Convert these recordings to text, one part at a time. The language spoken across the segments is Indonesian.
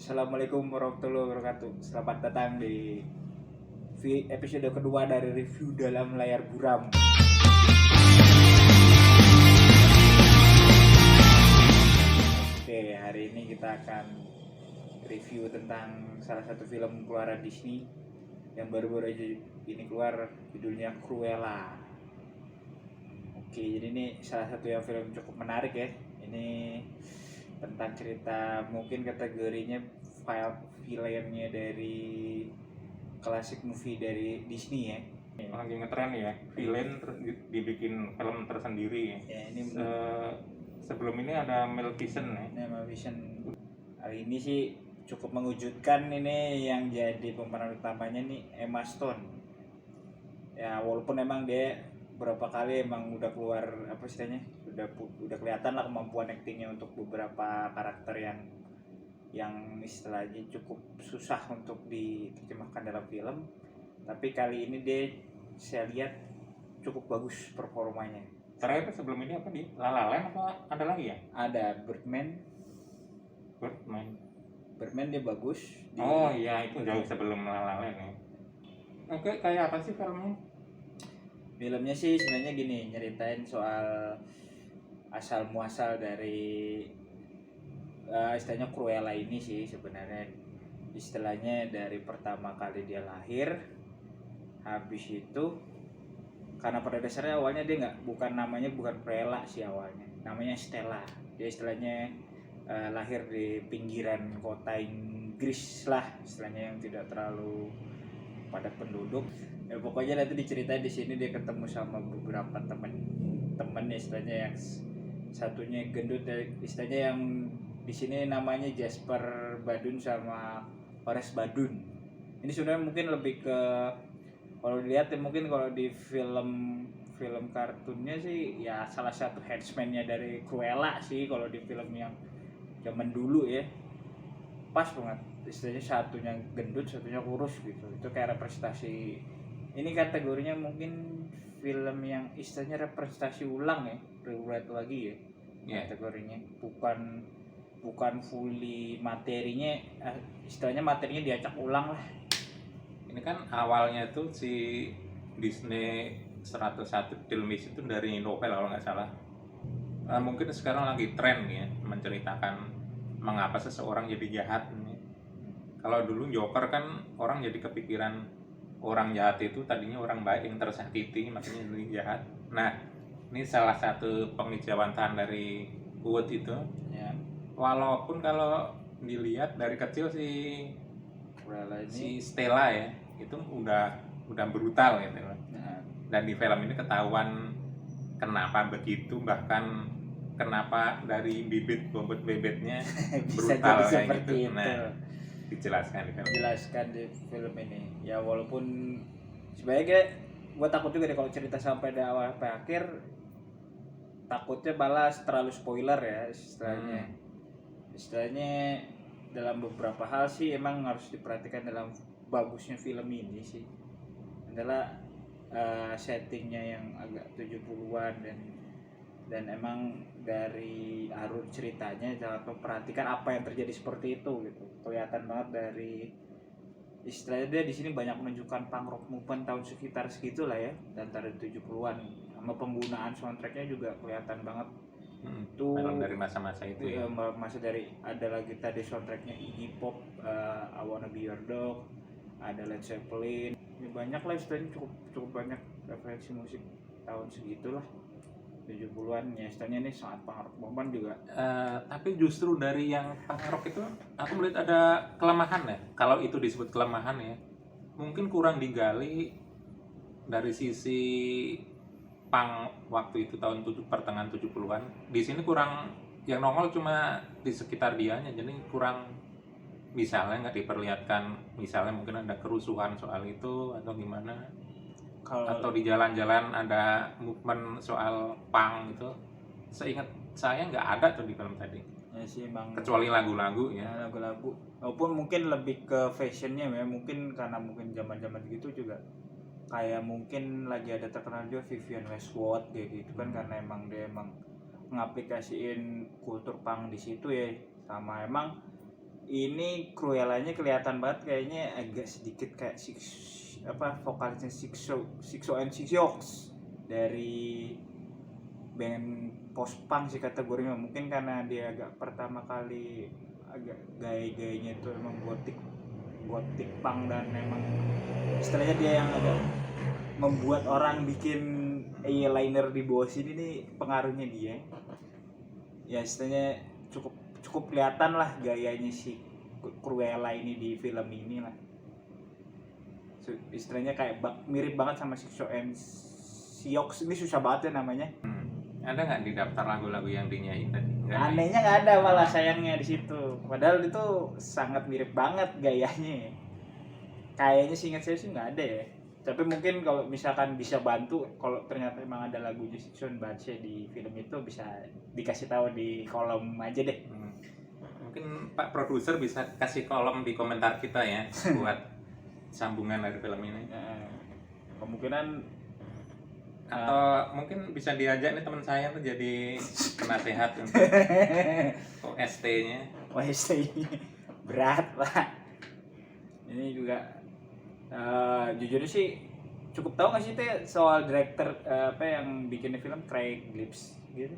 Assalamualaikum warahmatullahi wabarakatuh. Selamat datang di episode kedua dari review dalam layar buram. Oke, hari ini kita akan review tentang salah satu film keluaran Disney yang baru-baru aja ini keluar, judulnya Cruella. Oke, jadi ini salah satu yang film cukup menarik ya. Ini tentang cerita mungkin kategorinya filmnya dari klasik movie dari Disney ya. Lagi ngetren ya, villain terus dibikin film tersendiri. Ya ini Sebelum ini ada Mel Gibson ya. Mel Gibson. Hari ini sih cukup mengejutkan, ini yang jadi pemeran utamanya nih Emma Stone. Ya walaupun emang dia berapa kali emang udah keluar apa istilahnya, udah kelihatan lah kemampuan aktingnya untuk beberapa karakter yang istilahnya cukup susah untuk diterjemahkan dalam film, tapi kali ini dia saya lihat cukup bagus performanya. Terakhir sebelum ini apa di La La Land apa ada lagi ya? Ada Birdman dia bagus. Oh iya, itu jauh sebelum La La Land ya. Oke, kayak apa sih filmnya? Filmnya sih sebenarnya gini, nyeritain soal asal muasal dari istilahnya Cruella ini sih sebenarnya. Istilahnya dari pertama kali dia lahir, habis itu karena pada dasarnya awalnya dia bukan Cruella sih awalnya, namanya Stella. Dia istilahnya lahir di pinggiran kota Inggris lah, istilahnya yang tidak terlalu padat penduduk. Ya pokoknya nanti diceritain di sini dia ketemu sama beberapa teman istilahnya, yang satunya gendut, istilahnya yang di sini namanya Jasper Badun sama Horace Badun. Ini sebenarnya mungkin lebih ke, kalau dilihat ya mungkin kalau di film kartunnya sih ya salah satu henchman-nya dari Cruella sih kalau di film yang zaman dulu ya. Pas banget, istilahnya satunya gendut satunya kurus gitu, itu kayak representasi. Ini kategorinya mungkin film yang istilahnya representasi ulang ya, rewrite lagi ya. Kategorinya bukan fully materinya, istilahnya materinya diacak ulang lah. Ini kan awalnya tuh si Disney 101 Dalmatians itu dari novel kalau nggak salah. Mungkin sekarang lagi tren ya menceritakan mengapa seseorang jadi jahat. Kalau dulu Joker kan orang jadi kepikiran orang jahat itu tadinya orang baik yang tersakiti, makanya jadi jahat. Nah, ini salah satu penghijauan dari Wood itu. Ya. Walaupun kalau dilihat dari kecil si Stella ya, itu udah brutal gitu. Nah. Dan di film ini ketahuan kenapa begitu, bahkan kenapa dari bobot bebeknya brutal kayak gitu. Nah, dijelaskan di film ini. Ya walaupun sebenarnya gue takut juga deh kalau cerita sampai dari awal sampai akhir, takutnya balas terlalu spoiler ya istilahnya dalam beberapa hal sih emang harus diperhatikan dalam bagusnya film ini sih adalah settingnya yang agak 70-an dan emang dari alur ceritanya sangat memperhatikan apa yang terjadi seperti itu gitu. Kelihatan banget dari istilahnya dia di sini banyak menunjukkan punk rock movement tahun sekitar segitu lah ya, antara 70-an, sama penggunaan soundtracknya juga kelihatan banget. Itu dari masa-masa itu ya. Masa dari ada lagi tadi soundtracknya Iggy Pop, I Wanna Be Your Dog, ada Led Zeppelin. Ya, banyak lah istilahnya, cukup banyak referensi musik tahun segitulah 70-an ya, istilahnya ini sangat punk rock movement juga. Tapi justru dari yang punk rock itu aku melihat ada kelemahan ya. Kalau itu disebut kelemahan ya, mungkin kurang digali dari sisi punk waktu itu tahun pertengahan 70-an. Di sini kurang, yang nongol cuma di sekitar dianya, jadi kurang, misalnya nggak diperlihatkan, misalnya mungkin ada kerusuhan soal itu atau gimana. Atau di jalan-jalan ada movement soal punk gitu. Seingat saya nggak ada tuh di film tadi. Ya sih emang. Kecuali lagu-lagu ya. Lagu-lagu. Walaupun mungkin lebih ke fashionnya ya, mungkin karena mungkin zaman-zaman gitu juga. Kayak mungkin lagi ada terkenal juga Vivienne Westwood kayak gitu kan, karena emang dia ngaplikasiin kultur punk di situ ya. Sama emang ini Cruella-nya kelihatan banget kayaknya agak sedikit kayak vokalisnya Sixo and Sixiox dari band post punk sih kategorinya, mungkin karena dia agak pertama kali agak gaya-gayanya itu emang gothic punk, dan emang istilahnya dia yang agak membuat orang bikin eyeliner di bawah sini nih, pengaruhnya dia ya, istilahnya cukup kelihatan lah gayanya si Cruella ini di film ini lah. Istilahnya kayak mirip banget sama Sixo and Siox, ini susah banget ya namanya. Ada nggak di daftar lagu-lagu yang dinyanyi tadi? Anehnya nggak ada, malah sayangnya di situ. Padahal itu sangat mirip banget gayanya. Kayaknya seingat saya sih nggak ada ya. Tapi mungkin kalau misalkan bisa bantu, kalau ternyata emang ada lagunya Sixon Bache di film itu, bisa dikasih tahu di kolom aja deh. Mungkin Pak Produser bisa kasih kolom di komentar kita ya buat sambungan dari film ini. Kemungkinan atau mungkin bisa diajak nih teman saya tuh jadi penasehat untuk OST-nya. OST ini berat Pak. Ini juga jujur sih cukup tahu nggak sih teh soal director yang bikin film Craig Lips gitu?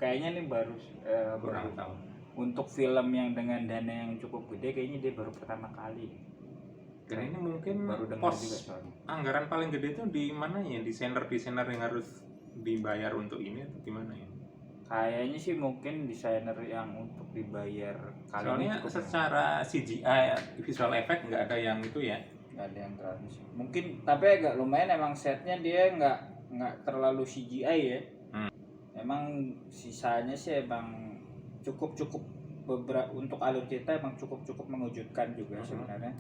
Kayaknya nih baru Kurang tahu. Untuk film yang dengan dana yang cukup gede, kayaknya dia baru pertama kali. Dan ini mungkin baru dengar pos juga soalnya. Anggaran paling gede itu di mana ya? Desainer yang harus dibayar untuk ini atau gimana ya? Kayaknya sih mungkin desainer yang untuk dibayar kali soalnya ini secara CGI visual effect nggak ada yang itu ya? Nggak ada yang terlalu sih. Mungkin tapi agak lumayan emang setnya dia nggak terlalu CGI ya. Emang sisanya sih emang cukup beberapa untuk alur cerita emang cukup mengejutkan juga sebenarnya.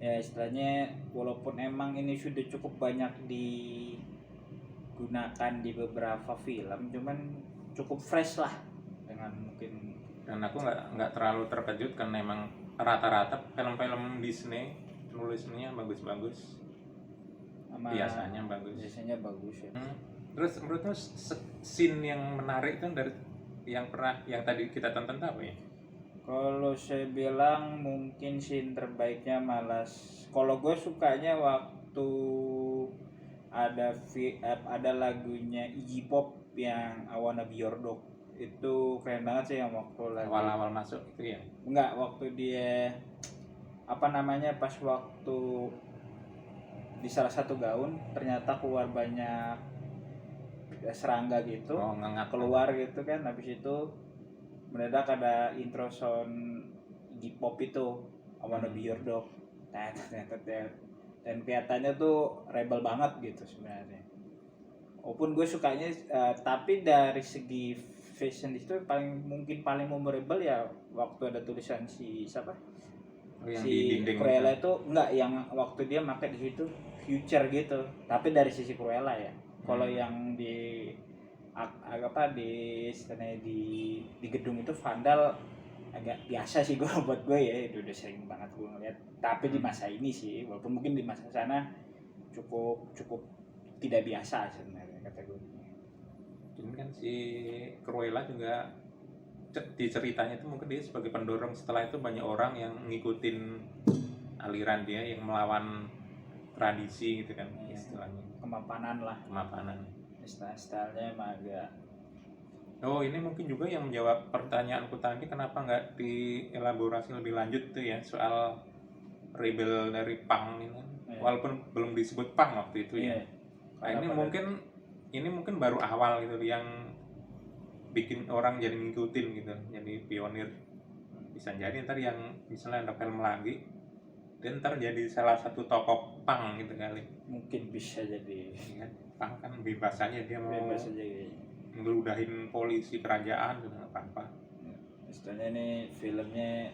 Ya istilahnya walaupun emang ini sudah cukup banyak digunakan di beberapa film, cuman cukup fresh lah dengan mungkin. Dan aku nggak terlalu terkejut karena emang rata-rata film-film Disney nulisnya bagus-bagus. Biasanya bagus ya. Terus menurutmu scene yang menarik itu dari yang tadi kita tonton apa ya? Kalau saya bilang mungkin scene terbaiknya malah kalau gue sukanya waktu ada lagunya Iggy Pop yang I Wanna Be Your Dog. Itu keren banget sih yang waktu lagi awal-awal masuk itu ya? Enggak, waktu dia pas waktu di salah satu gaun ternyata keluar banyak serangga gitu. Keluar gitu kan, habis itu mendadak ada intro sound Iggy Pop itu I Wanna Be Your Dog. Dan kelihatannya tuh rebel banget gitu sebenarnya. Walaupun gue sukanya tapi dari segi fashion itu paling memorable ya waktu ada tulisan si siapa? Si Cruella itu enggak, yang waktu dia pakai di situ future gitu. Tapi dari sisi Cruella ya. Kalau yang di di gedung itu vandal agak biasa sih buat gue ya, itu udah sering banget gue ngeliat. Tapi di masa ini sih, walaupun mungkin di masa sana cukup tidak biasa sebenarnya kata gue. Ini kan si Cruella juga di ceritanya itu mungkin dia sebagai pendorong, setelah itu banyak orang yang ngikutin aliran dia yang melawan tradisi gitu kan, istilahnya kemapanan. Stylenya emang agak. Oh, ini mungkin juga yang menjawab pertanyaanku tadi, kenapa nggak dielaborasi lebih lanjut tuh ya soal rebel dari punk ini kan. Walaupun belum disebut punk waktu itu ya. Nah, ini mungkin baru awal gitu yang bikin orang jadi ngikutin gitu, jadi pionir. Bisa jadi ntar yang misalnya ada film lagi dan ntar jadi salah satu tokoh punk gitu kali. Mungkin bisa jadi ya, punk kan bebas aja, dia mau bebas aja ngeludahin polisi kerajaan gitu, nggak apa-apa. Istilahnya ini filmnya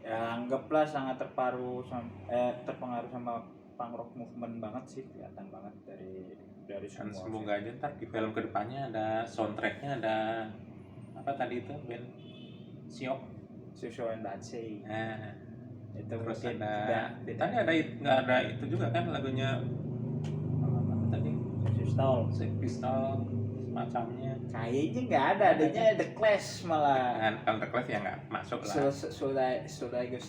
ya anggaplah sangat terpengaruh sama punk rock movement banget sih, kelihatan banget dari semua. Dan semoga aja ntar di film kedepannya ada soundtracknya, ada apa tadi itu band Sixo and Bache. Nah, itu terus mungkin ada tadi nggak ada itu juga kan lagunya apa tadi? Pistol. Sex Pistol semacamnya. Kayaknya nggak ada, adanya The Clash malah. Nah, kalau The Clash ya nggak masuk lah. Should I Go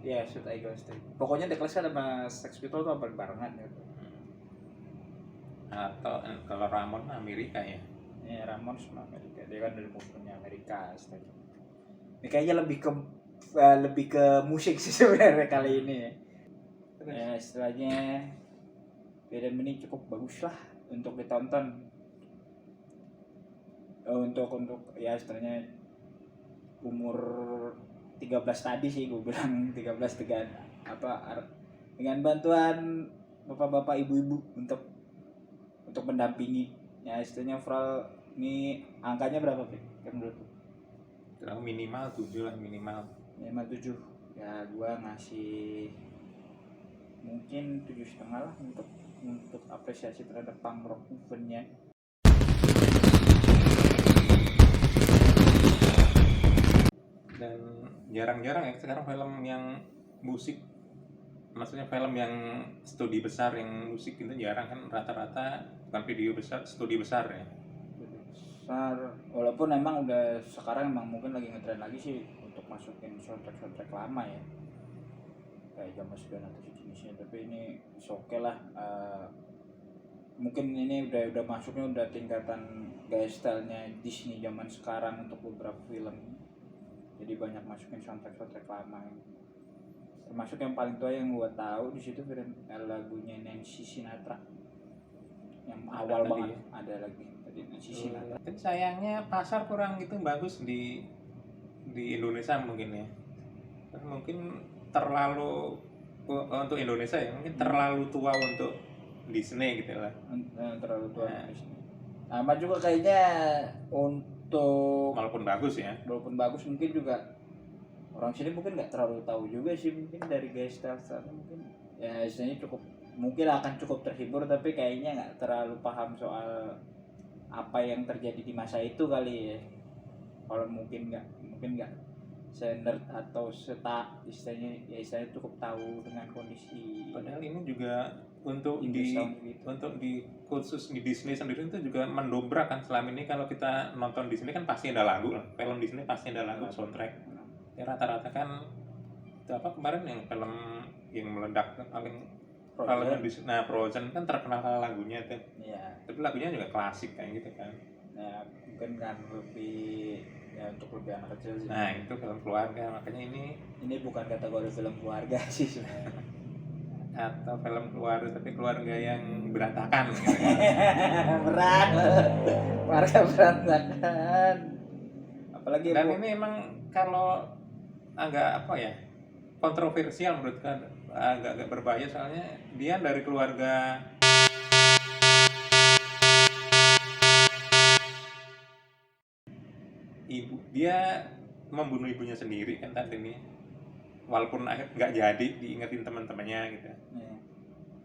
ya, Should I Go Stay. Pokoknya The Clash sama Sex Pistol tuh barengan gitu. Atau kalau Ramon Amerika ya. Ya, Ramon sama Amerika, dia kan dari musuhnya Amerika. Ini kayaknya lebih ke musik sih sebenarnya kali ini ya. Ya, istilahnya film ini cukup bagus lah untuk ditonton. Untuk ya istilahnya umur 13 tadi sih gue bilang 13 dengan bantuan bapak-bapak ibu-ibu untuk mendampingi. Ya istilahnya overall ini angkanya berapa Pik? Kan menurut lu? Minimal 7 lah, minimal 7. Ya gua ngasih mungkin 7,5 lah untuk apresiasi terhadap punk rock movement-nya. Dan jarang-jarang ya sekarang film yang musik, maksudnya film yang studi besar yang musik itu jarang kan, rata-rata bukan video besar, studi besar ya. Besar, walaupun emang udah sekarang emang mungkin lagi ngetren lagi sih untuk masukin soundtrack lama ya, kayak zaman 90 atau jenisnya, tapi ini oke lah. Mungkin ini udah masuknya udah tingkatan gaya stylenya Disney zaman sekarang untuk beberapa film, jadi banyak masukin soundtrack lama. Termasuk yang paling tua yang gua tahu di situ film lagunya Nancy Sinatra yang awal banget ya? Ada lagi tadi Nancy Sinatra. Tapi sayangnya pasar kurang gitu bagus di Indonesia mungkin ya. Mungkin terlalu untuk Indonesia ya, mungkin terlalu tua untuk Disney gitu lah. Terlalu tua untuk Disney. Sama juga kayaknya untuk walaupun bagus mungkin juga orang sini mungkin nggak terlalu tahu juga sih, mungkin dari gaya style mungkin ya istilahnya mungkin akan cukup terhibur, tapi kayaknya nggak terlalu paham soal apa yang terjadi di masa itu kali ya. Kalau mungkin nggak se-nerd atau istilahnya cukup tahu dengan kondisi. Padahal ini juga untuk khusus di Disney sendiri itu juga mendobrak kan. Selama ini kalau kita nonton Disney kan pasti ada lagu, film Disney pasti ada lagu soundtrack. Ya rata-rata kan itu apa kemarin yang film yang meledak paling Frozen kan terkenal lagunya tuh. Iya. Tapi lagunya juga klasik kayak gitu kan. Ya mungkin kan lebih ya untuk lebih anak kecil sih. Nah itu film keluarga, makanya ini bukan kategori film keluarga sih sebenarnya. Atau film keluarga tapi keluarga yang berantakan gitu kan. Berat. Keluarga berantakan. Apalagi dan ini emang kalau agak kontroversial menurut kan, agak berbahaya soalnya dia dari keluarga ibu, dia membunuh ibunya sendiri kan tadi nih, walaupun nggak jadi diingetin teman-temannya gitu.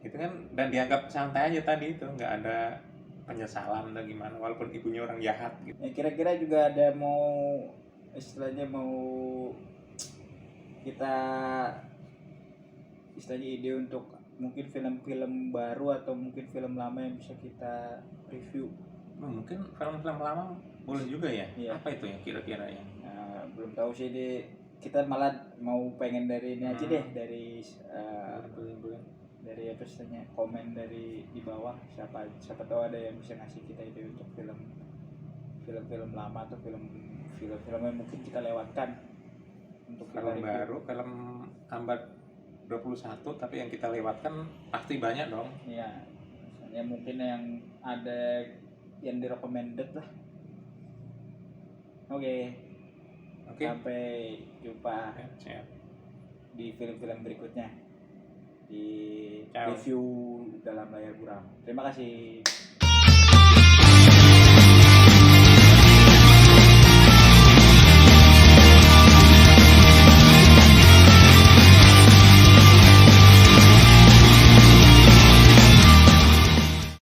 Itu kan, dan dianggap santai aja tadi itu, nggak ada penyesalan atau gimana walaupun ibunya orang jahat gitu. Ya, kira-kira juga ada mau kita ide untuk mungkin film-film baru atau mungkin film lama yang bisa kita review. Mungkin film-film lama boleh juga ya. Iya. Apa itu yang kira-kira ya? Belum tahu sih, kita malah mau pengen dari ini aja deh, dari boleh. Dari apa istilahnya, komen dari di bawah, siapa tahu ada yang bisa ngasih kita ide untuk film lama atau film yang mungkin kita lewatkan untuk film baru, film abad 21 tapi yang kita lewatkan pasti banyak dong. Iya, misalnya mungkin yang ada yang recommended lah. Oke. Sampai jumpa di film-film berikutnya di review dalam layar buram. Terima kasih.